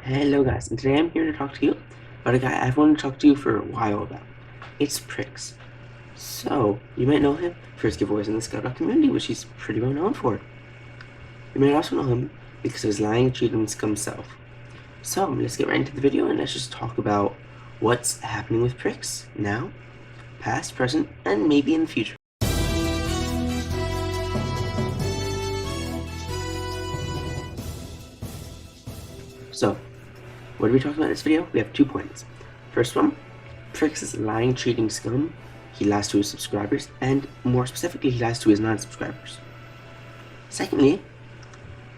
Hello guys, and today I'm here to talk to you about a guy I've wanted to talk to you for a while about. It's Prix. So, you might know him for his giveaways in the Skyrock community, which he's pretty well known for. You might also know him because of his lying, cheating, scum self. So, let's get right into the video and let's just talk about what's happening with Prix now, past, present, and maybe in the future. So, what are we talking about in this video? We have 2 points. First one, Prix is lying, cheating scum. He lies to his subscribers, and more specifically, he lies to his non-subscribers. Secondly,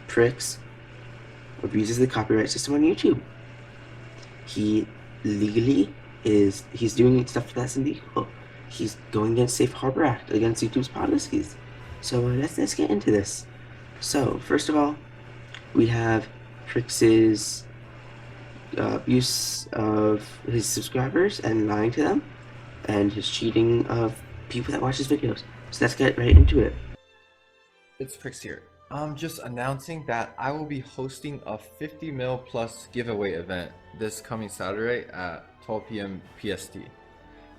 Prix abuses the copyright system on YouTube. He legally he's doing stuff that's illegal. He's going against Safe Harbor Act, against YouTube's policies. So let's get into this. So first of all, we have Prix's abuse of his subscribers and lying to them, and his cheating of people that watch his videos. So let's get right into it. It's Prix here. I'm just announcing that I will be hosting a 50 mil plus giveaway event this coming Saturday at 12 p.m. PST.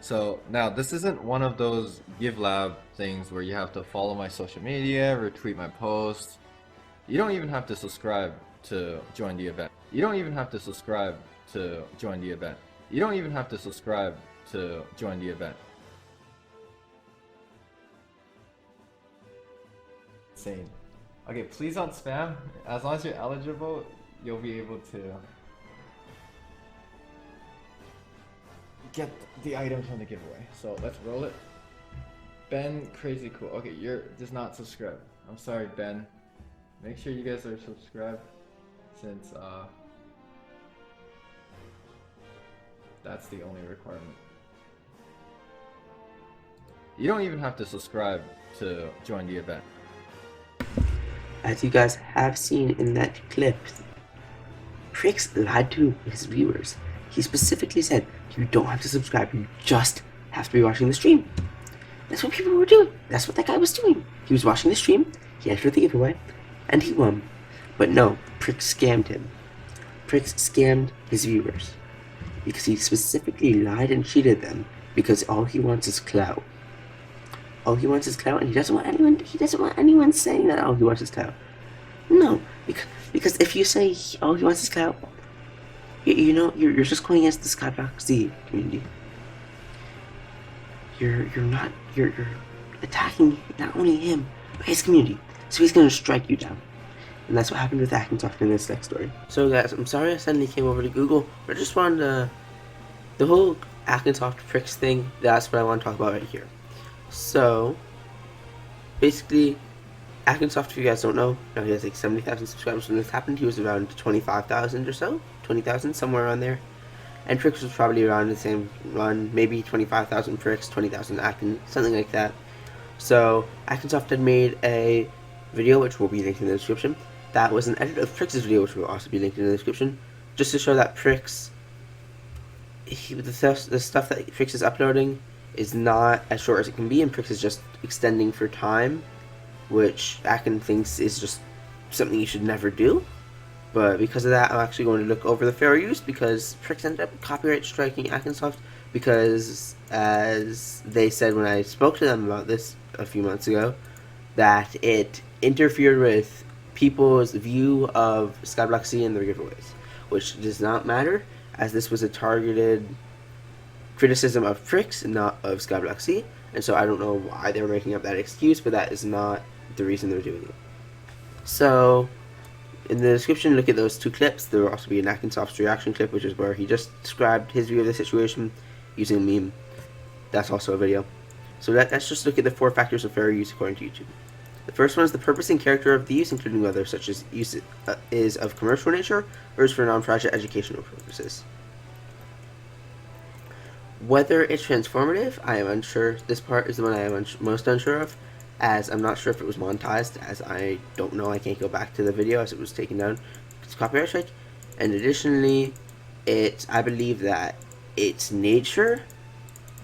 So now this isn't one of those Give Lab things where you have to follow my social media, retweet my posts. You don't even have to subscribe to join the event. You don't even have to subscribe to join the event. You don't even have to subscribe to join the event. Insane. Okay, please don't spam. As long as you're eligible, you'll be able to get the items from the giveaway. So let's roll it. Ben, crazy cool. Okay, you're just not subscribed. I'm sorry, Ben. Make sure you guys are subscribed, since that's the only requirement. You don't even have to subscribe to join the event. As you guys have seen in that clip, Prix lied to his viewers. He specifically said, you don't have to subscribe, you just have to be watching the stream. That's what people were doing. That's what that guy was doing. He was watching the stream, he entered the giveaway, and he won. But no, Prix scammed him. Prix scammed his viewers. Because he specifically lied and cheated them, because all he wants is clout. All he wants is clout, and he doesn't want anyone saying that all he wants is clout. No, because if you say all he wants is clout, you're just going against the Skybox Z community. You're attacking not only him, but his community. So he's gonna strike you down. And that's what happened with Hackensoft in this next story. So guys, I'm sorry I suddenly came over to Google, but I just wanted to, the whole Hackensoft Prix thing, that's what I want to talk about right here. So, basically, Hackensoft, if you guys don't know, now he has like 70,000 subscribers when this happened. He was around 25,000 or so, 20,000, somewhere around there. And Prix was probably around the same run, maybe 25,000 Prix, 20,000 Acken, something like that. So, Hackensoft had made a video, which will be linked in the description. That was an edit of Prix's video, which will also be linked in the description, just to show that Prix, the stuff that Prix is uploading is not as short as it can be, and Prix is just extending for time, which Acken thinks is just something you should never do. But because of that, I'm actually going to look over the fair use, because Prix ended up copyright striking Hackensoft, because as they said when I spoke to them about this a few months ago, that it interfered with people's view of Skyblock C and their giveaways, which does not matter, as this was a targeted criticism of Prix, not of Skyblock C, and so I don't know why they were making up that excuse, but that is not the reason they're doing it. So, in the description, look at those 2 clips. There will also be an Hackensoft's reaction clip, which is where he just described his view of the situation using a meme. That's also a video. So let's just look at the 4 factors of fair use according to YouTube. The first one is the purpose and character of the use, including whether such as use is of commercial nature or is for non-profit educational purposes. Whether it's transformative, I am unsure. This part is the one I am most unsure of, as I'm not sure if it was monetized, as I don't know, I can't go back to the video as it was taken down. It's copyright strike. And additionally, I believe that its nature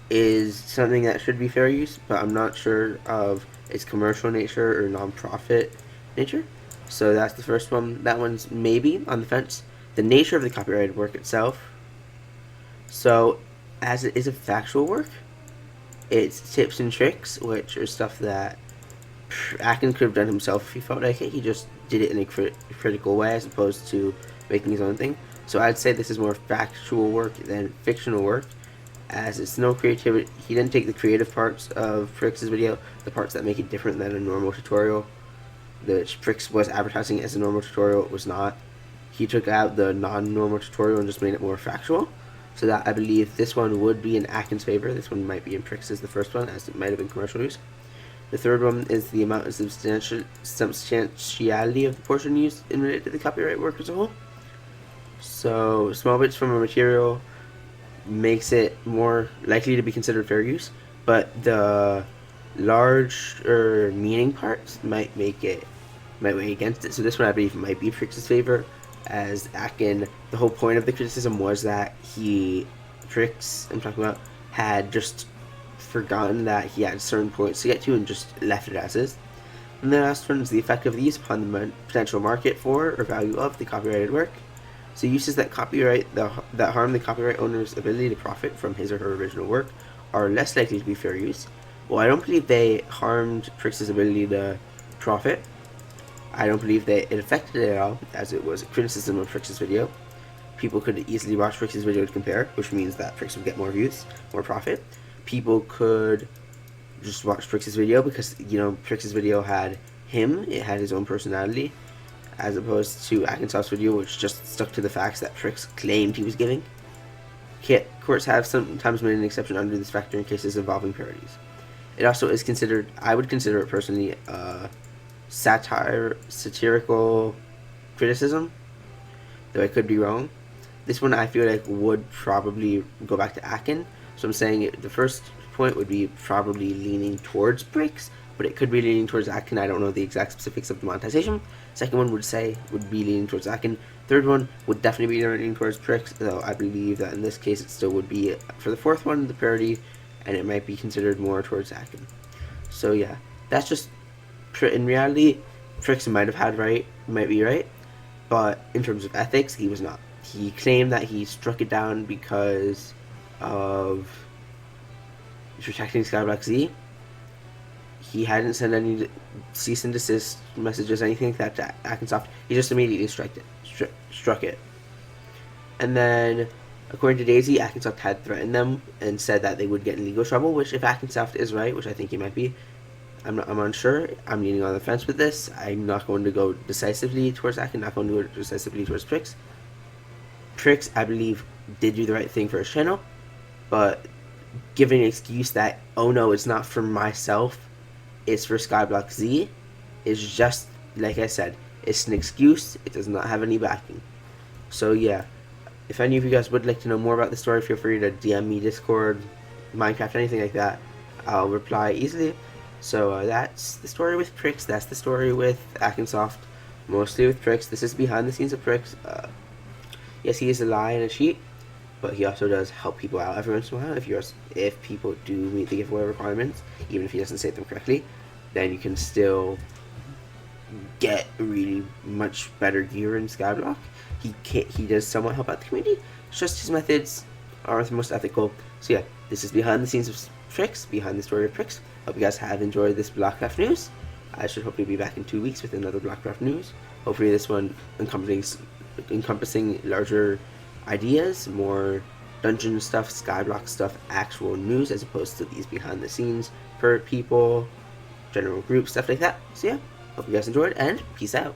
is something that should be fair use, but I'm not sure of its commercial nature or non-profit nature. So that's the first one. That one's maybe on the fence. the nature of the copyrighted work itself. So, as it is a factual work, it's tips and tricks, which are stuff that Atkins could have done himself if he felt like it. He just did it in a critical way as opposed to making his own thing. So I'd say this is more factual work than fictional work, as it's no creativity. He didn't take the creative parts of Prix's video, the parts that make it different than a normal tutorial. The Prix was advertising as a normal tutorial, it was not. He took out the non-normal tutorial and just made it more factual. So that I believe this one would be in Atkins' favor. This one might be in Prix as the first one, as it might have been commercial use. The third one is the amount of substantiality of the portion used in related to the copyright work as a whole. So small bits from a material makes it more likely to be considered fair use, but the large or meaning parts might weigh against it. So this one I believe might be Prix's favor, as Akin, the whole point of the criticism was that Prix, I'm talking about, had just forgotten that he had certain points to get to and just left it as is. And the last one is the effect of these upon the potential market for or value of the copyrighted work. So uses that that harm the copyright owner's ability to profit from his or her original work are less likely to be fair use. Well, I don't believe they harmed Prix's ability to profit. I don't believe that it affected it at all, as it was a criticism of Prix's video. People could easily watch Prix's video to compare, which means that Prix would get more views, more profit. People could just watch Prix's video because, Prix's video had him, it had his own personality, as opposed to Akinsoft's video, which just stuck to the facts that Prix claimed he was giving. Courts have sometimes made an exception under this factor in cases involving parodies. It also is considered, I would consider it personally, satirical criticism, though I could be wrong. This one I feel like would probably go back to Akin. So I'm saying the first point would be probably leaning towards Prix, but it could be leaning towards Akin. I don't know the exact specifics of the monetization. Second one would be leaning towards Akin. Third one would definitely be leaning towards Prix, though I believe that in this case it still would be, for the fourth one, the parody, and it might be considered more towards Akin. So yeah, that's just, in reality, Prix might be right, but in terms of ethics, he was not. He claimed that he struck it down because of protecting Skyblock Z. He hadn't sent any cease and desist messages, anything like that to Akinsoft. He just immediately struck it. And then, according to Daisy, Akinsoft had threatened them and said that they would get in legal trouble, which if Akinsoft is right, which I think he might be, I'm unsure. I'm leaning on the fence with this. I'm not going to go decisively towards Akin, not going to go decisively towards Prix. Prix, I believe, did do the right thing for his channel, but giving an excuse that, oh no, it's not for myself, it's for Skyblock Z, is just, like I said, it's an excuse. It does not have any backing. So yeah, if any of you guys would like to know more about the story, feel free to DM me, Discord, Minecraft, anything like that. I'll reply easily. So that's the story with Prix. That's the story with Akinsoft, mostly with Prix. This is behind the scenes of Prix. Yes, he is a lie and a cheat, but he also does help people out every once in a while. If people do meet the giveaway requirements, even if he doesn't say them correctly, then you can still get really much better gear in Skyblock. He does somewhat help out the community. It's just his methods aren't the most ethical. So yeah, this is behind the scenes of Prix, behind the story of Prix. Hope you guys have enjoyed this BlockCraft news. I should hopefully be back in 2 weeks with another BlockCraft news. Hopefully this one encompassing larger ideas, more dungeon stuff, Skyblock stuff, actual news, as opposed to these behind the scenes for people, general group, stuff like that. So yeah, hope you guys enjoyed, and peace out.